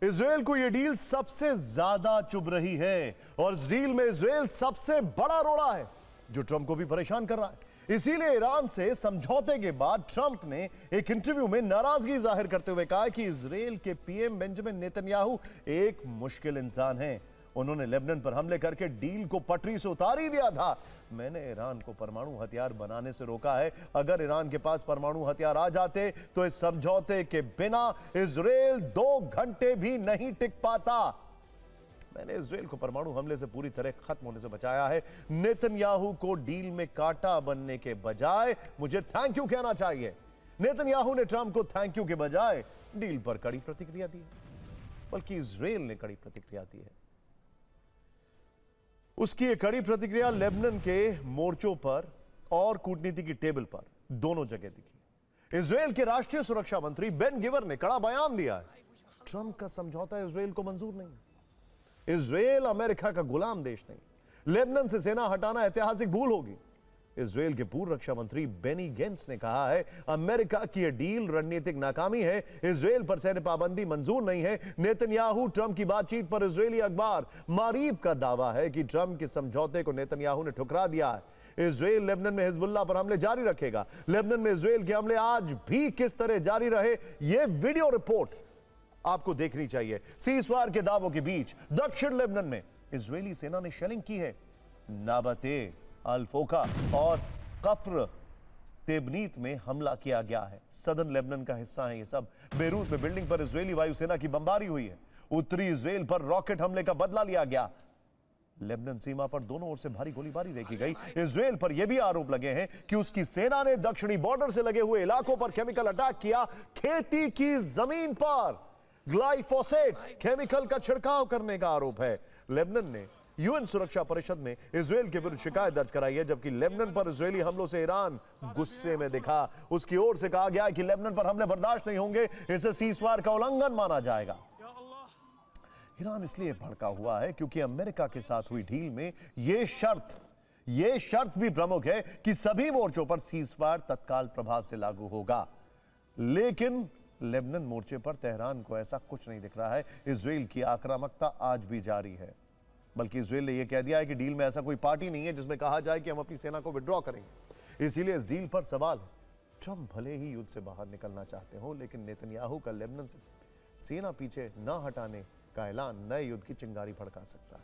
Israel को यह deal सबसे ज्यादा चुभ रही है और इस डील में इजराइल सबसे बड़ा रोड़ा है जो ट्रंप को भी परेशान कर रहा है। इसीलिए ईरान से समझौते के बाद ट्रंप ने एक इंटरव्यू में नाराजगी जाहिर करते हुए कहा कि इजराइल के पीएम बेंजामिन नेतन्याहू एक मुश्किल इंसान हैं। उन्होंने लेबनान पर हमले करके डील को पटरी से उतार ही दिया था। मैंने ईरान को परमाणु हथियार बनाने से रोका है। अगर ईरान के पास परमाणु हथियार आ जाते तो इस समझौते के बिना इजराइल 2 घंटे भी नहीं टिक पाता। मैंने इजराइल को परमाणु हमले से पूरी तरह खत्म होने से बचाया है। नेतन्याहू को डील में कांटा बनने के बजाय मुझे थैंक यू कहना चाहिए। नेतन्याहू ने ट्रंप को थैंक यू के बजाय डील पर कड़ी प्रतिक्रिया दी, बल्कि इजराइल ने कड़ी प्रतिक्रिया दी है। उसकी एक कड़ी प्रतिक्रिया लेबनान के मोर्चों पर और कूटनीति की टेबल पर दोनों जगह दिखी। इजराइल के राष्ट्रीय सुरक्षा मंत्री बेन गिवर ने कड़ा बयान दिया है, ट्रंप का समझौता इजराइल को मंजूर नहीं। इजराइल अमेरिका का गुलाम देश नहीं। लेबनान से सेना हटाना ऐतिहासिक भूल होगी। इजराइल के पूर्व रक्षा मंत्री बेनी गेंट्स ने कहा है, अमेरिका की यह डील रणनीतिक नाकामी है। इजराइल पर सैन्य पाबंदी मंजूर नहीं है। नेतन्याहू ट्रंप की बातचीत पर इजरायली अखबार मारीफ का दावा है कि ट्रंप के समझौते को नेतन्याहू ने ठुकरा दिया है। इजराइल लेबनान में हिजबुल्लाह पर हमले जारी रखेगा। लेबनान में इजराइल के हमले आज भी किस तरह जारी रहे, यह वीडियो रिपोर्ट आपको देखनी चाहिए। सीजफायर के दावों के बीच दक्षिण लेबनान में इजरायली सेना ने शेलिंग की है। नाबते अल-फोका और कफ्र तेबनीत में हमला किया गया है। सदर्न लेबनान का हिस्सा है ये सब। बेरूत में बिल्डिंग पर इजरायली वायुसेना की बमबारी हुई है। उत्तरी इजराइल पर रॉकेट हमले का बदला लिया गया। लेबनान सीमा पर दोनों ओर से भारी गोलीबारी देखी गई। इजराइल पर यह भी आरोप लगे हैं कि उसकी सेना ने दक्षिणी बॉर्डर से लगे हुए इलाकों पर केमिकल अटैक किया। खेती की जमीन पर ग्लाइफोसेट केमिकल का छिड़काव करने का आरोप है। लेबनान ने यूएन सुरक्षा परिषद में इजराइल के विरुद्ध शिकायत दर्ज कराई है, जबकि लेबनान पर इजरायली हमलों से ईरान गुस्से में दिखा। उसकी ओर से कहा गया है कि लेबनान पर हमले बर्दाश्त नहीं होंगे, इसे सीजफायर का उल्लंघन माना जाएगा। ईरान इसलिए भड़का हुआ है क्योंकि अमेरिका के साथ हुई डील में यह शर्त भी प्रमुख है कि सभी मोर्चों पर सीजफायर तत्काल प्रभाव से लागू होगा। लेकिन लेबनान मोर्चे पर तेहरान को ऐसा कुछ नहीं दिख रहा है। इजराइल की आक्रामकता आज भी जारी है, बल्कि इजराइल ने यह कह दिया है कि डील में ऐसा कोई पार्टी नहीं है जिसमें कहा जाए कि हम अपनी सेना को विड्रॉ करेंगे। इसीलिए इस डील पर सवाल है। ट्रंप भले ही युद्ध से बाहर निकलना चाहते हो, लेकिन नेतन्याहू का लेबनान से सेना पीछे न हटाने का ऐलान नए युद्ध की चिंगारी भड़का सकता है।